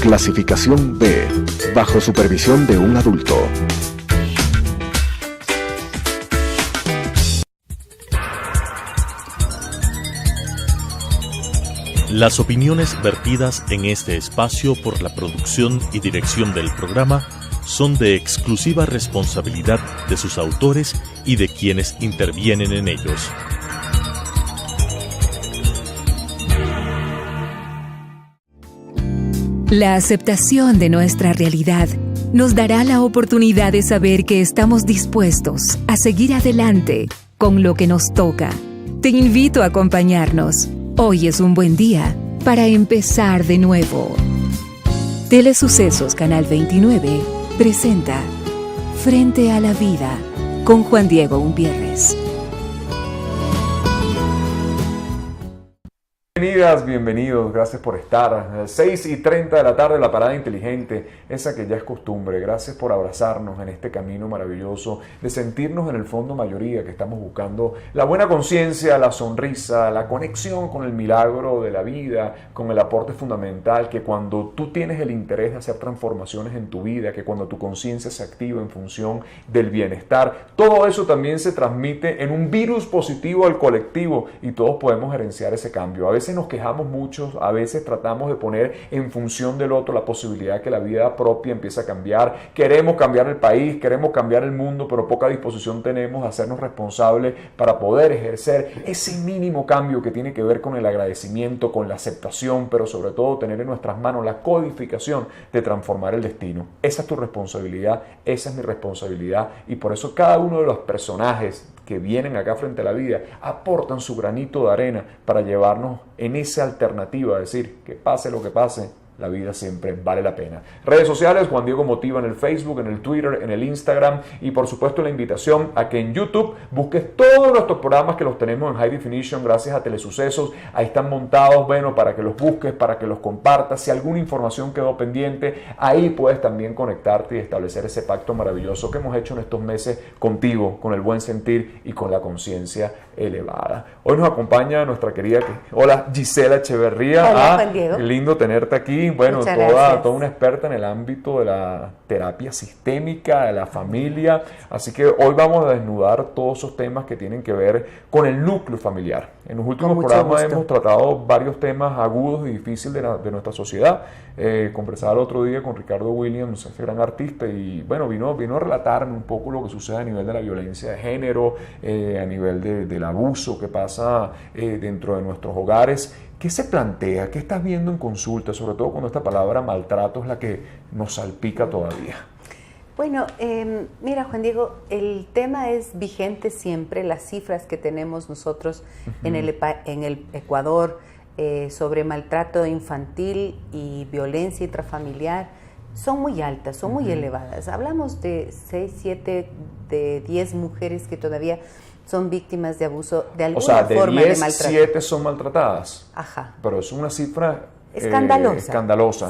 Clasificación B, bajo supervisión de un adulto. Las opiniones vertidas en este espacio por la producción y dirección del programa son de exclusiva responsabilidad de sus autores y de quienes intervienen en ellos. La aceptación de nuestra realidad nos dará la oportunidad de saber que estamos dispuestos a seguir adelante con lo que nos toca. Te invito a acompañarnos. Hoy es un buen día para empezar de nuevo. Telesucesos Canal 29 presenta Frente a la Vida con Juan Diego Umpierres. Bienvenidas, bienvenidos, gracias por estar. 6:30 de la tarde, la parada inteligente, esa que ya es costumbre. Gracias por abrazarnos en este camino maravilloso de sentirnos en el fondo mayoría que estamos buscando la buena conciencia, la sonrisa, la conexión con el milagro de la vida, con el aporte fundamental que cuando tú tienes el interés de hacer transformaciones en tu vida, que cuando tu conciencia se activa en función del bienestar, todo eso también se transmite en un virus positivo al colectivo y todos podemos gerenciar ese cambio. A veces nos quejamos mucho, a veces tratamos de poner en función del otro la posibilidad que la vida propia empiece a cambiar. Queremos cambiar el país, queremos cambiar el mundo, pero poca disposición tenemos a hacernos responsables para poder ejercer ese mínimo cambio que tiene que ver con el agradecimiento, con la aceptación, pero sobre todo tener en nuestras manos la codificación de transformar el destino. Esa es tu responsabilidad, esa es mi responsabilidad y por eso cada uno de los personajes que vienen acá frente a la vida aportan su granito de arena para llevarnos en esa alternativa, es decir, que pase lo que pase, la vida siempre vale la pena. Redes sociales, Juan Diego Motiva en el Facebook, en el Twitter, en el Instagram y por supuesto la invitación a que en YouTube busques todos nuestros programas que los tenemos en High Definition gracias a Telesucesos. Ahí están montados, bueno, para que los busques, para que los compartas. Si alguna información quedó pendiente, ahí puedes también conectarte y establecer ese pacto maravilloso que hemos hecho en estos meses contigo, con el buen sentir y con la conciencia elevada. Hoy nos acompaña nuestra querida, hola, Gisela Echeverría. Hola, Juan Diego. Qué lindo tenerte aquí. Bueno, toda una experta en el ámbito de la terapia sistémica, de la familia. Así que hoy vamos a desnudar todos esos temas que tienen que ver con el núcleo familiar. En los últimos programas hemos tratado varios temas agudos y difíciles de nuestra sociedad. Conversaba el otro día con Ricardo Williams, ese gran artista, y bueno, vino a relatarme un poco lo que sucede a nivel de la violencia de género, a nivel del abuso que pasa dentro de nuestros hogares. ¿Qué se plantea? ¿Qué estás viendo en consulta? Sobre todo cuando esta palabra maltrato es la que nos salpica todavía. Bueno, mira, Juan Diego, el tema es vigente siempre. Las cifras que tenemos nosotros en el Ecuador sobre maltrato infantil y violencia intrafamiliar son muy altas, son muy elevadas. Hablamos de 6, 7, de 10 mujeres que todavía son víctimas de abuso de alguna forma de maltrato. O sea, de 10, 7 son maltratadas. Ajá. Pero es una cifra escandalosa.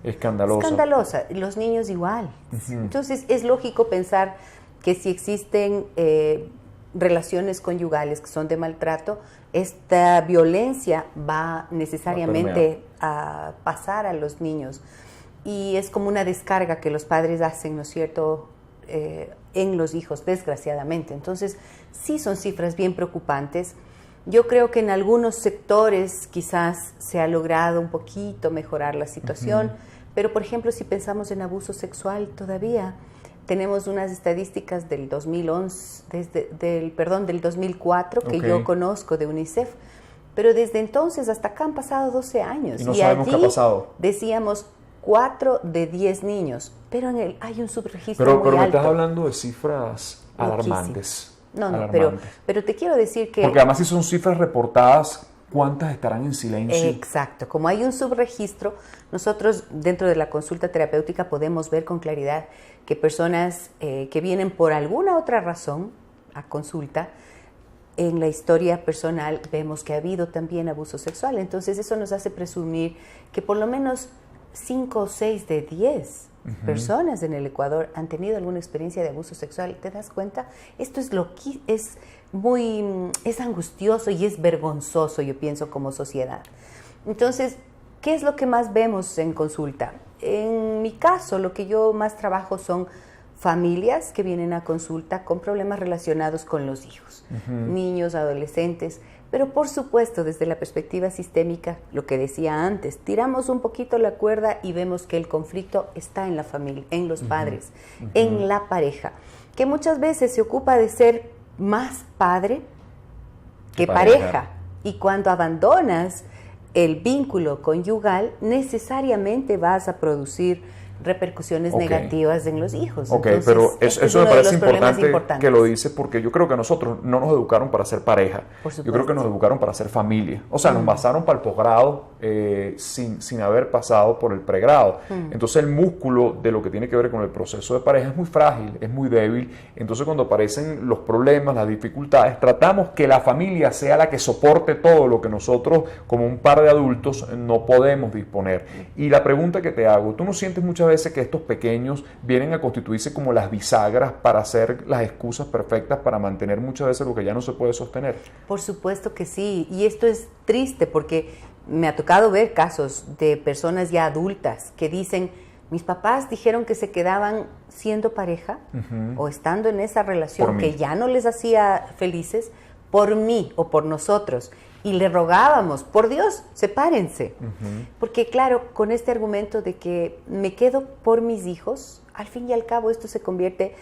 Escandalosa. Los niños igual. Entonces, es lógico pensar que si existen relaciones conyugales que son de maltrato, esta violencia va necesariamente a pasar a los niños. Y es como una descarga que los padres hacen, ¿no es cierto?, en los hijos, desgraciadamente. Entonces, sí son cifras bien preocupantes. Yo creo que en algunos sectores quizás se ha logrado un poquito mejorar la situación, pero por ejemplo, si pensamos en abuso sexual, todavía tenemos unas estadísticas del 2011, del 2004 que yo conozco de UNICEF, pero desde entonces hasta acá han pasado 12 años. Y no sabemos qué ha pasado. Decíamos 4 de 10 niños, pero hay un subregistro muy alto. Pero me estás hablando de cifras alarmantes. No, pero te quiero decir que... Porque además si son cifras reportadas, ¿cuántas estarán en silencio? Exacto. Como hay un subregistro, nosotros dentro de la consulta terapéutica podemos ver con claridad que personas que vienen por alguna otra razón a consulta, en la historia personal vemos que ha habido también abuso sexual. Entonces eso nos hace presumir que por lo menos 5 o 6 de 10 personas en el Ecuador han tenido alguna experiencia de abuso sexual. ¿Te das cuenta? Esto es lo que es angustioso y es vergonzoso, yo pienso, como sociedad. Entonces, ¿Qué es lo que más vemos en consulta? En mi caso, lo que yo más trabajo son familias que vienen a consulta con problemas relacionados con los hijos, niños, adolescentes, pero por supuesto desde la perspectiva sistémica, lo que decía antes, tiramos un poquito la cuerda y vemos que el conflicto está en la familia, en los padres, en la pareja, que muchas veces se ocupa de ser más padre que pareja. Y cuando abandonas el vínculo conyugal, necesariamente vas a producir repercusiones negativas en los hijos. Entonces, pero eso me parece importante que lo dices, porque yo creo que nosotros no nos educaron para ser pareja. Yo creo que nos educaron para ser familia. O sea, nos basaron para el posgrado sin haber pasado por el pregrado. Entonces el músculo de lo que tiene que ver con el proceso de pareja es muy frágil, es muy débil. Entonces cuando aparecen los problemas, las dificultades, tratamos que la familia sea la que soporte todo lo que nosotros como un par de adultos no podemos disponer. Y la pregunta que te hago, ¿tú no sientes muchas veces que estos pequeños vienen a constituirse como las bisagras para hacer las excusas perfectas para mantener muchas veces lo que ya no se puede sostener? Por supuesto que sí, y esto es triste porque me ha tocado ver casos de personas ya adultas que dicen, mis papás dijeron que se quedaban siendo pareja o estando en esa relación que ya no les hacía felices por mí o por nosotros. Y le rogábamos, por Dios, sepárense. Porque claro, con este argumento de que me quedo por mis hijos, al fin y al cabo esto se convierte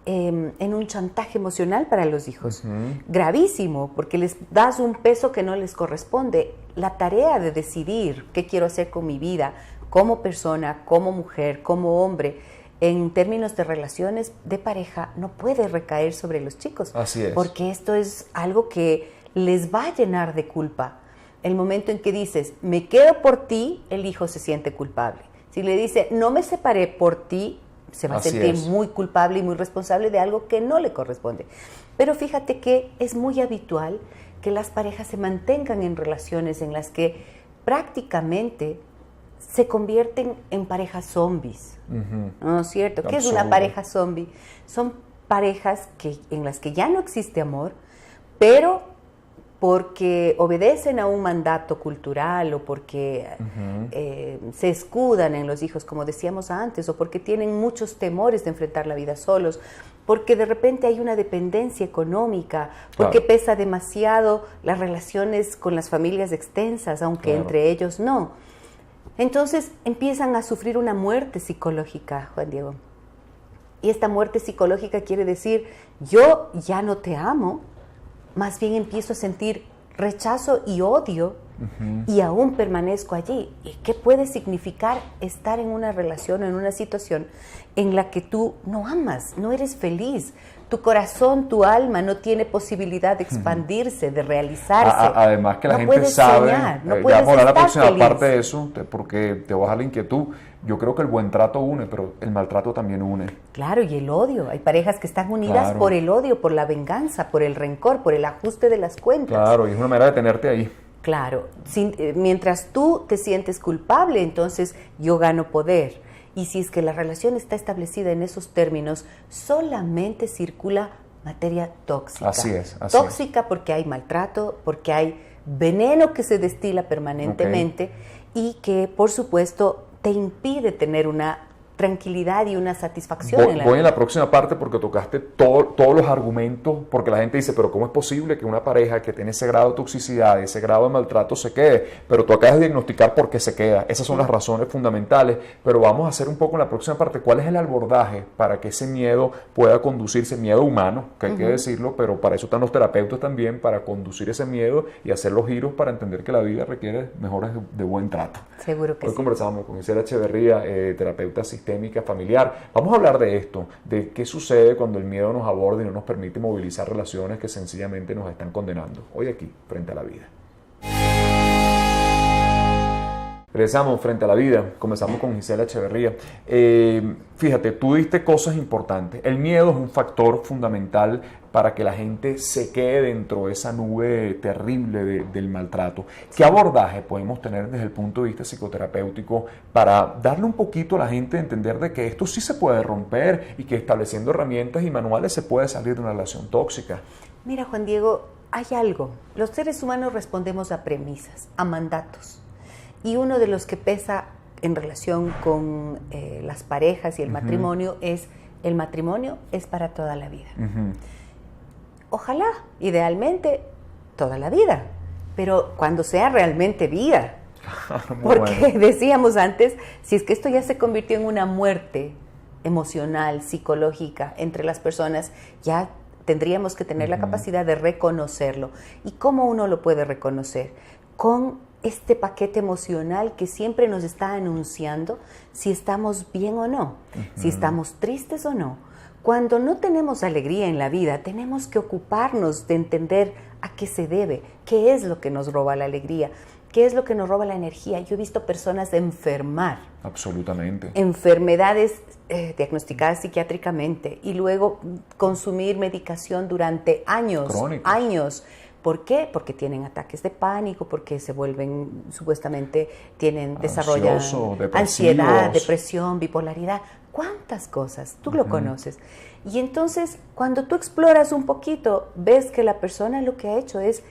en un chantaje emocional para los hijos. Gravísimo, porque les das un peso que no les corresponde. La tarea de decidir qué quiero hacer con mi vida, como persona, como mujer, como hombre, en términos de relaciones de pareja, no puede recaer sobre los chicos. Así es. Porque esto es algo que les va a llenar de culpa. El momento en que dices, me quedo por ti, el hijo se siente culpable. Si le dice, no me separé por ti, se va a sentir muy culpable y muy responsable de algo que no le corresponde. Pero fíjate que es muy habitual que las parejas se mantengan en relaciones en las que prácticamente se convierten en parejas zombies. ¿No es cierto? ¿Qué es una pareja zombie? Son parejas en las que ya no existe amor, pero porque obedecen a un mandato cultural o porque se escudan en los hijos, como decíamos antes, o porque tienen muchos temores de enfrentar la vida solos, porque de repente hay una dependencia económica, porque pesa demasiado las relaciones con las familias extensas, aunque entre ellos no. Entonces empiezan a sufrir una muerte psicológica, Juan Diego. Y esta muerte psicológica quiere decir, yo ya no te amo, más bien empiezo a sentir rechazo y odio y aún permanezco allí. ¿Y qué puede significar estar en una relación o en una situación en la que tú no amas, no eres feliz? Tu corazón, tu alma no tiene posibilidad de expandirse, de realizarse. Además que la gente sabe, ya vamos a hablar la próxima parte de eso, porque te vas a la inquietud. Yo creo que el buen trato une, pero el maltrato también une. Claro, y el odio. Hay parejas que están unidas por el odio, por la venganza, por el rencor, por el ajuste de las cuentas. Claro, y es una manera de tenerte ahí. Claro, mientras tú te sientes culpable, entonces yo gano poder. Y si es que la relación está establecida en esos términos, solamente circula materia tóxica. Así es. Tóxica porque hay maltrato, porque hay veneno que se destila permanentemente y que, por supuesto, te impide tener una tranquilidad y una satisfacción en la vida. Voy en la próxima parte porque tocaste todos los argumentos, porque la gente dice, pero ¿cómo es posible que una pareja que tiene ese grado de toxicidad, ese grado de maltrato se quede? Pero tú acabas de diagnosticar por qué se queda. Esas son las razones fundamentales, pero vamos a hacer un poco en la próxima parte cuál es el abordaje para que ese miedo pueda conducirse, miedo humano, que hay que decirlo, pero para eso están los terapeutas también, para conducir ese miedo y hacer los giros para entender que la vida requiere mejores de buen trato. Seguro que Hoy conversamos con Gisela Echeverría, terapeuta sistémica familiar. Vamos a hablar de esto, de qué sucede cuando el miedo nos aborda y no nos permite movilizar relaciones que sencillamente nos están condenando. Hoy aquí, Frente a la Vida. Regresamos Frente a la Vida, comenzamos con Gisela Echeverría. Fíjate, tú diste cosas importantes. El miedo es un factor fundamental para que la gente se quede dentro de esa nube terrible del maltrato. ¿Qué abordaje podemos tener desde el punto de vista psicoterapéutico para darle un poquito a la gente a entender de que esto sí se puede romper y que estableciendo herramientas y manuales se puede salir de una relación tóxica? Mira, Juan Diego, hay algo. Los seres humanos respondemos a premisas, a mandatos. Y uno de los que pesa en relación con las parejas y el matrimonio es: el matrimonio es para toda la vida. Ojalá, idealmente, toda la vida, pero cuando sea realmente vida. Porque decíamos antes, si es que esto ya se convirtió en una muerte emocional, psicológica entre las personas, ya tendríamos que tener la capacidad de reconocerlo. ¿Y cómo uno lo puede reconocer? Con este paquete emocional que siempre nos está anunciando si estamos bien o no, si estamos tristes o no. Cuando no tenemos alegría en la vida, tenemos que ocuparnos de entender a qué se debe, qué es lo que nos roba la alegría, qué es lo que nos roba la energía. Yo he visto personas enfermar. Absolutamente. Enfermedades diagnosticadas psiquiátricamente y luego consumir medicación durante años. Crónicos. Años. ¿Por qué? Porque tienen ataques de pánico, porque se vuelven, supuestamente, desarrollan ansiedad, depresión, bipolaridad. ¿Cuántas cosas? Tú lo conoces. Y entonces, cuando tú exploras un poquito, ves que la persona lo que ha hecho es,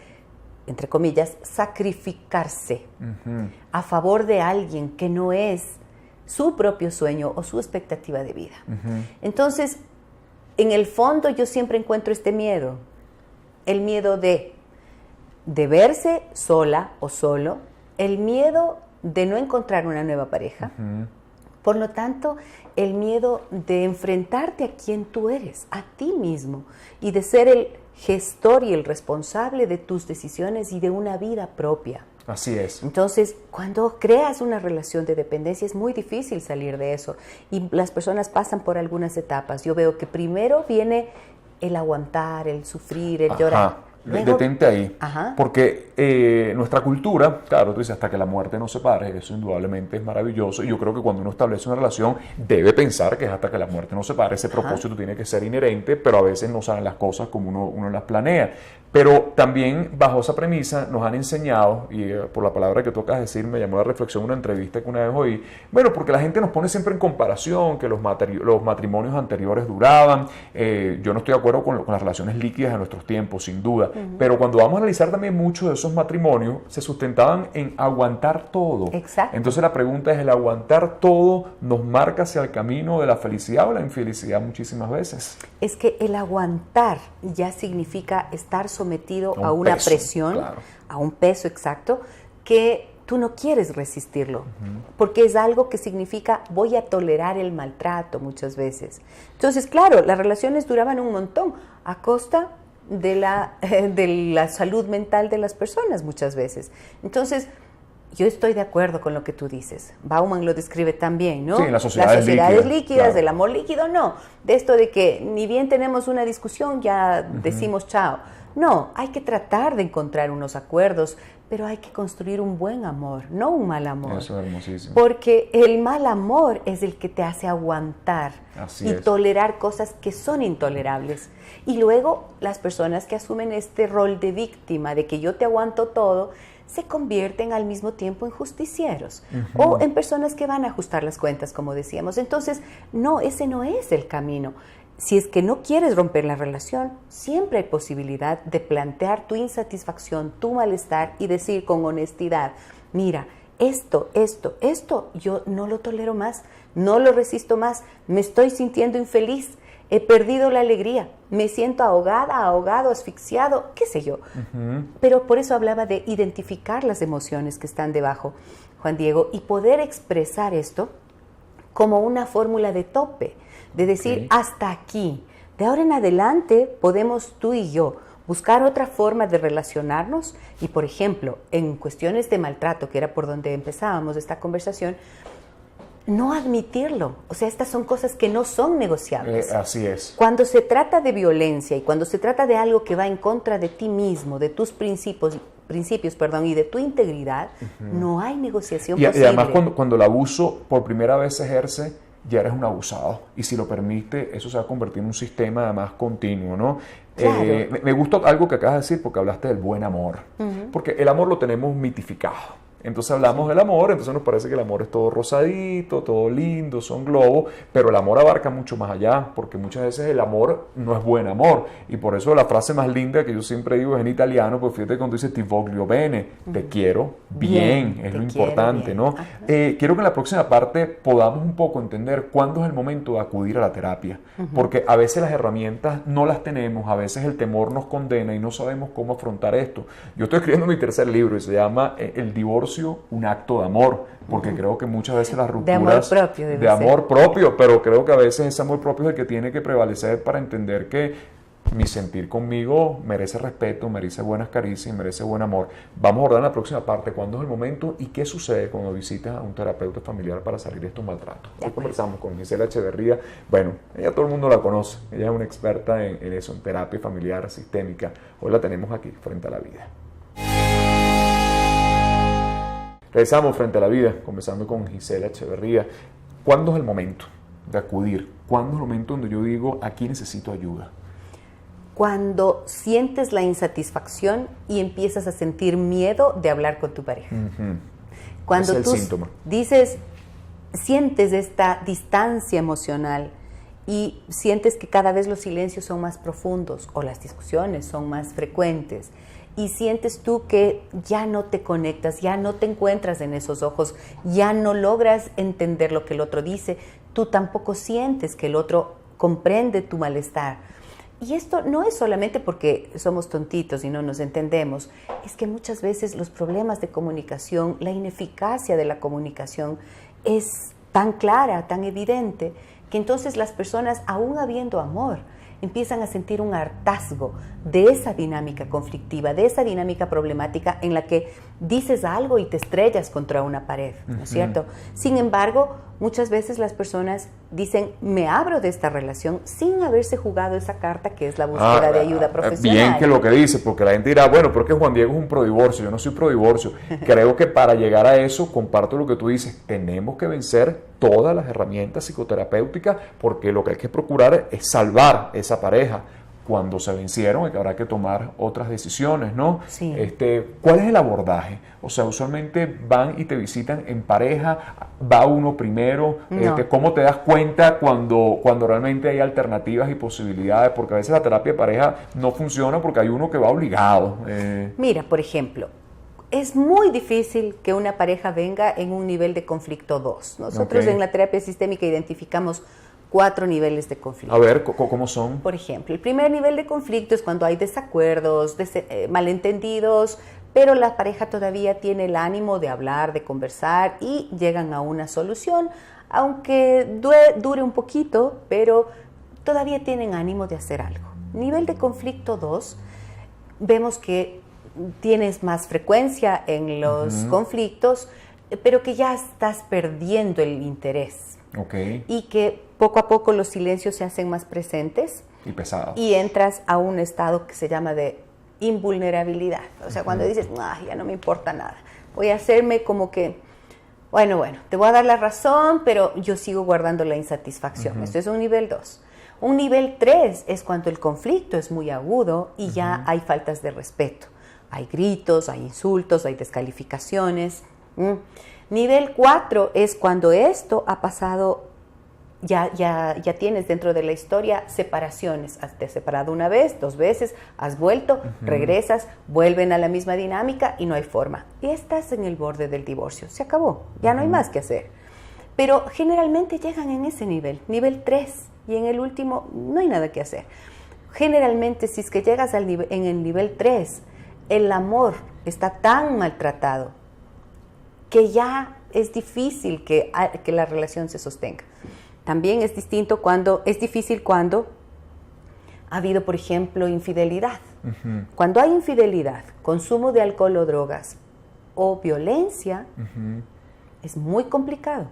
entre comillas, sacrificarse a favor de alguien que no es su propio sueño o su expectativa de vida. Entonces, en el fondo yo siempre encuentro este miedo, el miedo de verse sola o solo, el miedo de no encontrar una nueva pareja, por lo tanto, el miedo de enfrentarte a quien tú eres, a ti mismo, y de ser el gestor y el responsable de tus decisiones y de una vida propia. Así es. Entonces, cuando creas una relación de dependencia es muy difícil salir de eso y las personas pasan por algunas etapas. Yo veo que primero viene el aguantar, el sufrir, el llorar. Luego, detente ahí, porque nuestra cultura, claro, tú dices, hasta que la muerte nos separe, eso indudablemente es maravilloso, y yo creo que cuando uno establece una relación debe pensar que es hasta que la muerte nos separe. Ese propósito tiene que ser inherente, pero a veces no salen las cosas como uno las planea. Pero también bajo esa premisa nos han enseñado, y por la palabra que tú acabas de decir me llamó la reflexión una entrevista que una vez oí, bueno, porque la gente nos pone siempre en comparación, que los matrimonios anteriores duraban. Yo no estoy de acuerdo con las relaciones líquidas de nuestros tiempos, sin duda, pero cuando vamos a analizar también muchos de esos matrimonios se sustentaban en aguantar todo. Exacto. Entonces la pregunta es, ¿el aguantar todo nos marca hacia el camino de la felicidad o la infelicidad muchísimas veces? Es que el aguantar ya significa estar sometido a una presión, claro, a un peso exacto, que tú no quieres resistirlo, porque es algo que significa voy a tolerar el maltrato muchas veces. Entonces, claro, las relaciones duraban un montón a costa de la salud mental de las personas muchas veces. Entonces, yo estoy de acuerdo con lo que tú dices. Bauman lo describe también, ¿no? Sí, las sociedades líquidas, claro. El amor líquido, no. De esto de que ni bien tenemos una discusión, ya decimos chao. No, hay que tratar de encontrar unos acuerdos, pero hay que construir un buen amor, no un mal amor. Eso es hermosísimo. Porque el mal amor es el que te hace aguantar y tolerar cosas que son intolerables. Y luego las personas que asumen este rol de víctima, de que yo te aguanto todo, se convierten al mismo tiempo en justicieros o en personas que van a ajustar las cuentas, como decíamos. Entonces, no, ese no es el camino. Si es que no quieres romper la relación, siempre hay posibilidad de plantear tu insatisfacción, tu malestar y decir con honestidad, mira, esto, yo no lo tolero más, no lo resisto más, me estoy sintiendo infeliz, he perdido la alegría, me siento ahogada, ahogado, asfixiado, qué sé yo. Pero por eso hablaba de identificar las emociones que están debajo, Juan Diego, y poder expresar esto como una fórmula de tope, de decir hasta aquí. De ahora en adelante podemos tú y yo buscar otra forma de relacionarnos y, por ejemplo, en cuestiones de maltrato, que era por donde empezábamos esta conversación, no admitirlo. O sea, estas son cosas que no son negociables. Así es. Cuando se trata de violencia y cuando se trata de algo que va en contra de ti mismo, de tus principios, y de tu integridad, no hay negociación posible. Y además cuando el abuso por primera vez se ejerce, ya eres un abusado. Y si lo permite, eso se va a convertir en un sistema además continuo, ¿no? Claro. Me gustó algo que acabas de decir porque hablaste del buen amor. Porque el amor lo tenemos mitificado. Entonces hablamos del amor, entonces nos parece que el amor es todo rosadito, todo lindo, son globos, pero el amor abarca mucho más allá, porque muchas veces el amor no es buen amor. Y por eso la frase más linda que yo siempre digo es en italiano, pues fíjate cuando dice ti voglio bene, te quiero bien, es lo importante, bien, ¿no? Quiero que en la próxima parte podamos un poco entender cuándo es el momento de acudir a la terapia, porque a veces las herramientas no las tenemos, a veces el temor nos condena y no sabemos cómo afrontar esto. Yo estoy escribiendo mi tercer libro y se llama El divorcio, un acto de amor, porque creo que muchas veces las rupturas... De amor propio, pero creo que a veces ese amor propio es el que tiene que prevalecer para entender que mi sentir conmigo merece respeto, merece buenas caricias y merece buen amor. Vamos a abordar en la próxima parte cuándo es el momento y qué sucede cuando visitas a un terapeuta familiar para salir de estos maltratos. Hoy conversamos con Gisela Echeverría. Bueno, ella todo el mundo la conoce. Ella es una experta en eso, en terapia familiar sistémica. Hoy la tenemos aquí, Frente a la Vida. Regresamos Frente a la Vida, conversando con Gisela Echeverría. ¿Cuándo es el momento de acudir? ¿Cuándo es el momento donde yo digo, aquí necesito ayuda? Cuando sientes la insatisfacción y empiezas a sentir miedo de hablar con tu pareja. Cuando ese es tú el síntoma. sientes esta distancia emocional y sientes que cada vez los silencios son más profundos o las discusiones son más frecuentes y sientes tú que ya no te conectas, ya no te encuentras en esos ojos, ya no logras entender lo que el otro dice, tú tampoco sientes que el otro comprende tu malestar. Y esto no es solamente porque somos tontitos y no nos entendemos, es que muchas veces los problemas de comunicación, la ineficacia de la comunicación es tan clara, tan evidente, que entonces las personas, aún habiendo amor, empiezan a sentir un hartazgo de esa dinámica conflictiva, de esa dinámica problemática en la que dices algo y te estrellas contra una pared, ¿no es cierto? Sin embargo, muchas veces las personas dicen, me abro de esta relación sin haberse jugado esa carta que es la búsqueda de ayuda profesional. Bien que lo que dice, porque la gente dirá, bueno, porque Juan Diego es un prodivorcio, yo no soy prodivorcio. Creo que para llegar a eso, comparto lo que tú dices, tenemos que vencer todas las herramientas psicoterapéuticas porque lo que hay que procurar es salvar esa pareja. Cuando se vencieron, habrá que tomar otras decisiones, ¿no? Sí. ¿Cuál es el abordaje? O sea, usualmente van y te visitan en pareja, va uno primero. No. ¿Cómo te das cuenta cuando realmente hay alternativas y posibilidades? Porque a veces la terapia de pareja no funciona porque hay uno que va obligado. Mira, por ejemplo, es muy difícil que una pareja venga en un nivel de conflicto 2. Nosotros en la terapia sistémica identificamos 4 niveles de conflicto. A ver, ¿cómo son? Por ejemplo, el primer nivel de conflicto es cuando hay desacuerdos, malentendidos, pero la pareja todavía tiene el ánimo de hablar, de conversar y llegan a una solución, aunque dure un poquito, pero todavía tienen ánimo de hacer algo. Nivel de conflicto 2, vemos que tienes más frecuencia en los conflictos, pero que ya estás perdiendo el interés. Okay. Y que poco a poco los silencios se hacen más presentes y pesados. Y entras a un estado que se llama de invulnerabilidad. O sea, cuando dices, ya no me importa nada. Voy a hacerme como que, bueno, te voy a dar la razón, pero yo sigo guardando la insatisfacción. Esto es un nivel 2. Un nivel 3 es cuando el conflicto es muy agudo y ya hay faltas de respeto. Hay gritos, hay insultos, hay descalificaciones. Nivel 4 es cuando esto ha pasado, ya tienes dentro de la historia separaciones. Te has separado una vez, 2 veces, has vuelto, regresas, vuelven a la misma dinámica y no hay forma. Y estás en el borde del divorcio. Se acabó, ya no hay más que hacer. Pero generalmente llegan en ese nivel 3, y en el último no hay nada que hacer. Generalmente, si es que llegas en el nivel 3, el amor está tan maltratado que ya es difícil que la relación se sostenga. También es difícil cuando ha habido, por ejemplo, infidelidad. Cuando hay infidelidad, consumo de alcohol o drogas o violencia, es muy complicado.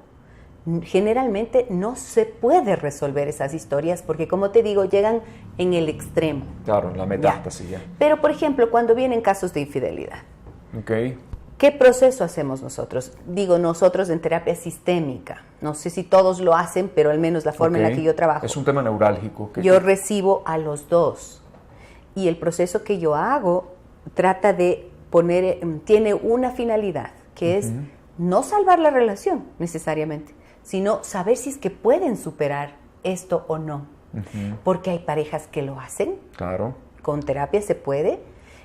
Generalmente no se puede resolver esas historias porque, como te digo, llegan en el extremo. Claro, en la metástasis ya. Pero, por ejemplo, cuando vienen casos de infidelidad, okay. ¿Qué proceso hacemos nosotros? Digo, nosotros en terapia sistémica. No sé si todos lo hacen, pero al menos la forma en la que yo trabajo. Es un tema neurálgico. Yo recibo a los dos. Y el proceso que yo hago trata de tiene una finalidad, que es no salvar la relación necesariamente, sino saber si es que pueden superar esto o no. Porque hay parejas que lo hacen, claro, con terapia se puede,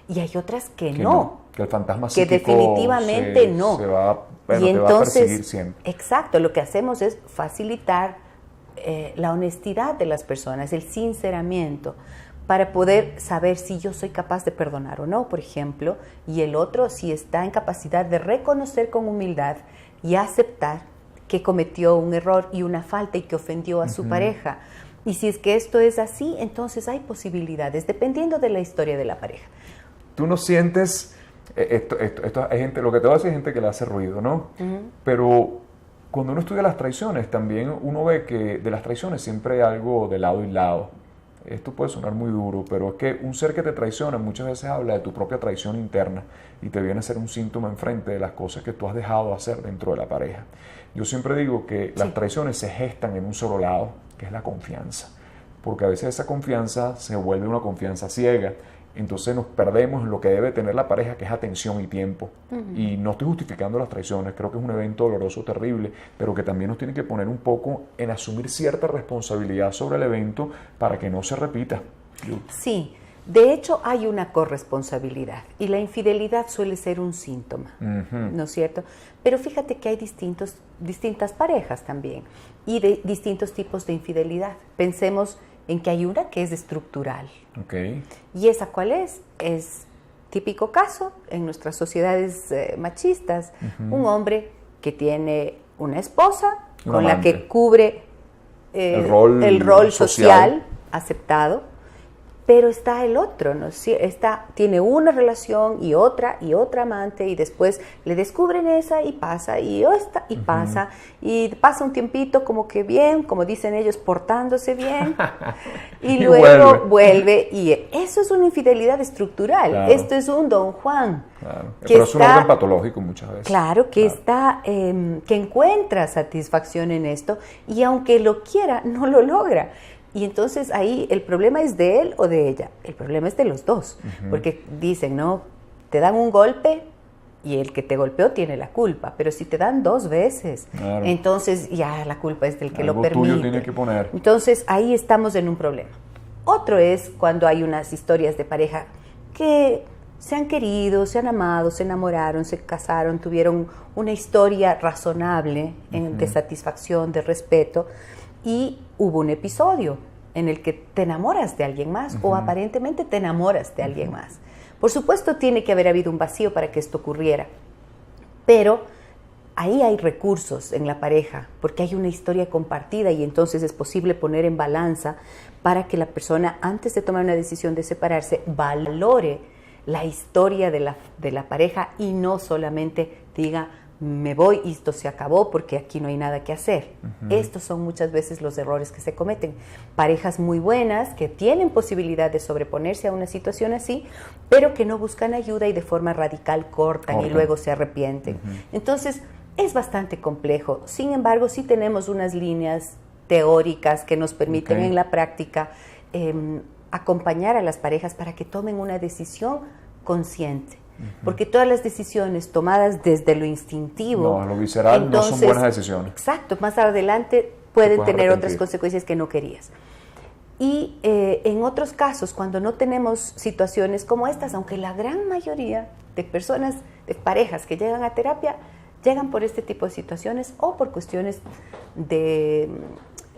y hay otras que no. Que el fantasma que psíquico definitivamente no. te va a perseguir siempre. Exacto, lo que hacemos es facilitar la honestidad de las personas, el sinceramiento, para poder saber si yo soy capaz de perdonar o no, por ejemplo, y el otro si está en capacidad de reconocer con humildad y aceptar que cometió un error y una falta y que ofendió a su pareja. Y si es que esto es así, entonces hay posibilidades, dependiendo de la historia de la pareja. Tú no sientes, hay gente, lo que te va a decir es gente que le hace ruido, ¿no? Pero cuando uno estudia las traiciones, también uno ve que de las traiciones siempre hay algo de lado y lado. Esto puede sonar muy duro, pero es que un ser que te traiciona muchas veces habla de tu propia traición interna y te viene a ser un síntoma enfrente de las cosas que tú has dejado de hacer dentro de la pareja. Yo siempre digo que las traiciones se gestan en un solo lado, que es la confianza, porque a veces esa confianza se vuelve una confianza ciega, entonces nos perdemos en lo que debe tener la pareja, que es atención y tiempo. Y no estoy justificando las traiciones, creo que es un evento doloroso, terrible, pero que también nos tiene que poner un poco en asumir cierta responsabilidad sobre el evento para que no se repita. Sí, de hecho hay una corresponsabilidad y la infidelidad suele ser un síntoma, ¿no es cierto? Pero fíjate que hay distintas parejas también y de distintos tipos de infidelidad. Pensemos en que hay una que es estructural. Okay. ¿Y esa cuál es? Es típico caso en nuestras sociedades machistas. Un hombre que tiene una esposa con la que cubre el rol social aceptado, pero está el otro, ¿no? Tiene una relación y otra amante, y después le descubren esa y pasa, y esta y pasa, y pasa un tiempito como que bien, como dicen ellos, portándose bien, y luego vuelve, y eso es una infidelidad estructural. Claro. Esto es un Don Juan. Claro. Pero es un orden patológico muchas veces. Claro, que que encuentra satisfacción en esto, y aunque lo quiera, no lo logra. Y entonces ahí el problema es de él o de ella. El problema es de los dos. Porque dicen, ¿no? Te dan un golpe y el que te golpeó tiene la culpa. Pero si te dan 2 veces, entonces ya la culpa es del que lo permite. Tuyo tiene que poner. Entonces ahí estamos en un problema. Otro es cuando hay unas historias de pareja que se han querido, se han amado, se enamoraron, se casaron, tuvieron una historia razonable de satisfacción, de respeto, y hubo un episodio en el que te enamoras de alguien más o aparentemente te enamoras de alguien más. Por supuesto, tiene que haber habido un vacío para que esto ocurriera, pero ahí hay recursos en la pareja porque hay una historia compartida y entonces es posible poner en balanza para que la persona, antes de tomar una decisión de separarse, valore la historia de la pareja y no solamente diga, me voy y esto se acabó porque aquí no hay nada que hacer. Estos son muchas veces los errores que se cometen. Parejas muy buenas que tienen posibilidad de sobreponerse a una situación así, pero que no buscan ayuda y de forma radical cortan y luego se arrepienten. Entonces, es bastante complejo. Sin embargo, sí tenemos unas líneas teóricas que nos permiten en la práctica acompañar a las parejas para que tomen una decisión consciente. Porque todas las decisiones tomadas desde lo instintivo, lo visceral, entonces, no son buenas decisiones. Exacto, más adelante pueden tener otras consecuencias que no querías. Y en otros casos, cuando no tenemos situaciones como estas, aunque la gran mayoría de personas, de parejas que llegan a terapia, llegan por este tipo de situaciones o por cuestiones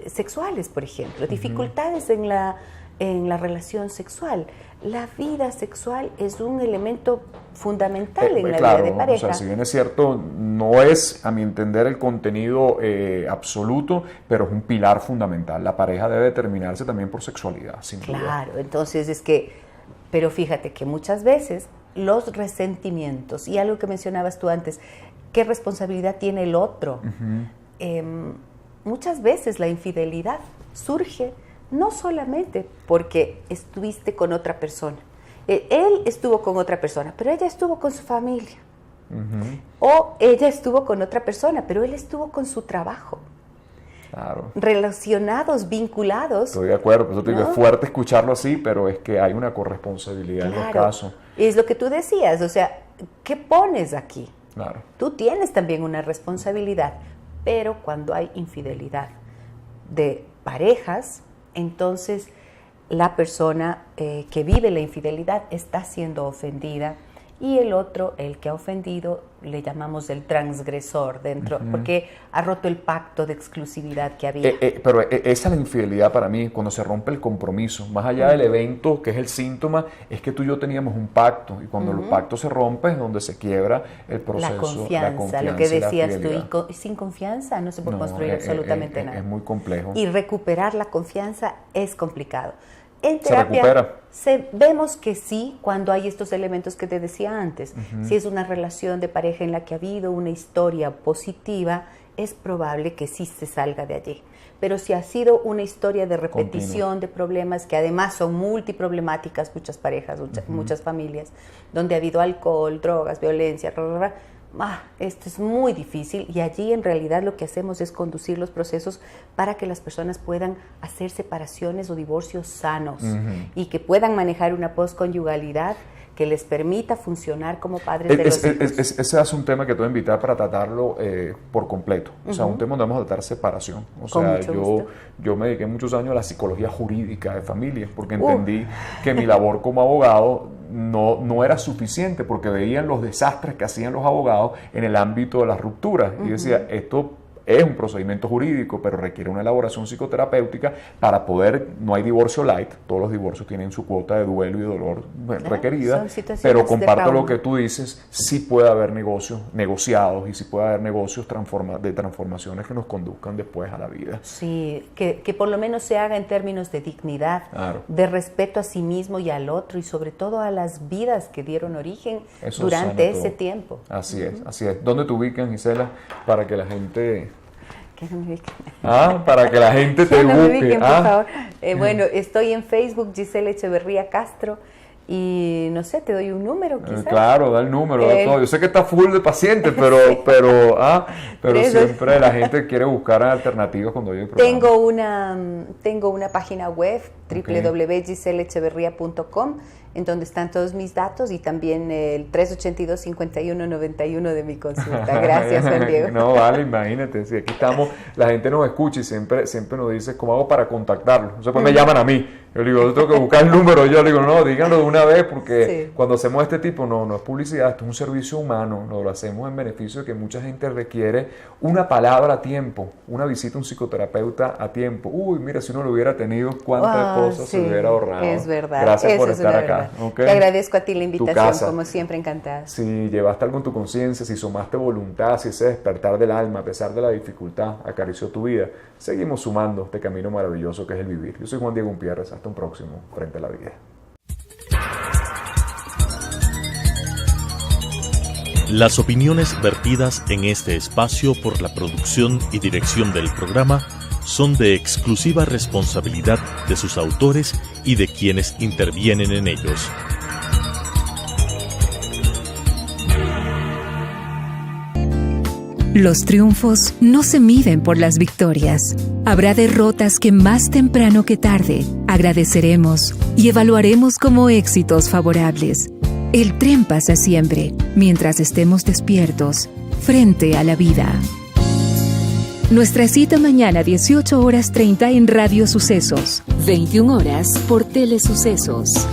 sexuales, por ejemplo, dificultades en la relación sexual. La vida sexual es un elemento fundamental en la vida de pareja. O sea, si bien es cierto, no es, a mi entender, el contenido absoluto, pero es un pilar fundamental. La pareja debe determinarse también por sexualidad, sin duda. Claro, entonces pero fíjate que muchas veces los resentimientos, y algo que mencionabas tú antes, ¿qué responsabilidad tiene el otro? Muchas veces la infidelidad surge no solamente porque estuviste con otra persona. Él estuvo con otra persona, pero ella estuvo con su familia. O ella estuvo con otra persona, pero él estuvo con su trabajo. Claro. Relacionados, vinculados. Estoy de acuerdo, por eso te digo, es fuerte escucharlo así, pero es que hay una corresponsabilidad en los casos. Es lo que tú decías, o sea, ¿qué pones aquí? Claro. Tú tienes también una responsabilidad, pero cuando hay infidelidad de parejas, entonces la persona que vive la infidelidad está siendo ofendida y el otro, el que ha ofendido, le llamamos el transgresor dentro, porque ha roto el pacto de exclusividad que había. Pero esa es la infidelidad para mí, cuando se rompe el compromiso. Más allá del evento, que es el síntoma, es que tú y yo teníamos un pacto, y cuando el pacto se rompe es donde se quiebra el proceso. La confianza, lo que decías tú, y sin confianza no se puede construir absolutamente nada. Es muy complejo. Y recuperar la confianza es complicado. En ¿Se terapia recupera? Vemos que sí, cuando hay estos elementos que te decía antes. Si es una relación de pareja en la que ha habido una historia positiva, es probable que sí se salga de allí. Pero si ha sido una historia de repetición de problemas, que además son multiproblemáticas, muchas parejas, muchas familias, donde ha habido alcohol, drogas, violencia, esto es muy difícil, y allí en realidad lo que hacemos es conducir los procesos para que las personas puedan hacer separaciones o divorcios sanos y que puedan manejar una posconyugalidad que les permita funcionar como padres de los hijos. Ese es un tema que te voy a invitar para tratarlo por completo. O sea, un tema donde vamos a tratar separación. O sea, yo me dediqué muchos años a la psicología jurídica de familias, porque entendí que mi labor como abogado no era suficiente, porque veían los desastres que hacían los abogados en el ámbito de las rupturas. Y decía, esto es un procedimiento jurídico, pero requiere una elaboración psicoterapéutica para poder, no hay divorcio light, todos los divorcios tienen su cuota de duelo y dolor requerida, pero comparto lo que tú dices, sí puede haber negocios negociados y sí puede haber negocios de transformaciones que nos conduzcan después a la vida. Sí, que por lo menos se haga en términos de dignidad, de respeto a sí mismo y al otro, y sobre todo a las vidas que dieron origen durante ese tiempo. Así es, así es. ¿Dónde te ubican, Gisela, para que la gente... para que la gente te busque. Ubiquen, por favor. Bueno, estoy en Facebook, Gisela Echeverría Castro, y no sé, te doy un número quizás. Claro, da el número, da todo. Yo sé que está full de pacientes, pero siempre la gente quiere buscar alternativas cuando hay el programa. Tengo una página web, www.giselaecheverría.com, en donde están todos mis datos, y también el 382-5191 de mi consulta. Gracias, Juan Diego. No, vale, imagínate, si aquí estamos, la gente nos escucha y siempre nos dice, ¿cómo hago para contactarlo? O sea, pues me llaman a mí. Yo le digo, yo tengo que buscar el número. Yo le digo, no, díganlo de una vez, porque cuando hacemos este tipo, no es publicidad, esto es un servicio humano, lo hacemos en beneficio de que mucha gente requiere una palabra a tiempo, una visita a un psicoterapeuta a tiempo. Uy, mira, si uno lo hubiera tenido, cuántas cosas se hubiera ahorrado. Es verdad. Gracias por estar acá. Okay. Te agradezco a ti la invitación, como siempre, encantada. Si llevaste algo en tu conciencia, si sumaste voluntad, si ese despertar del alma, a pesar de la dificultad, acarició tu vida, seguimos sumando este camino maravilloso que es el vivir. Yo soy Juan Diego Umpierres, hasta un próximo Frente a la Vida. Las opiniones vertidas en este espacio por la producción y dirección del programa son de exclusiva responsabilidad de sus autores y de quienes intervienen en ellos. Los triunfos no se miden por las victorias. Habrá derrotas que más temprano que tarde agradeceremos y evaluaremos como éxitos favorables. El tren pasa siempre, mientras estemos despiertos, frente a la vida. Nuestra cita mañana 18:30 en Radio Sucesos, 21 horas por Telesucesos.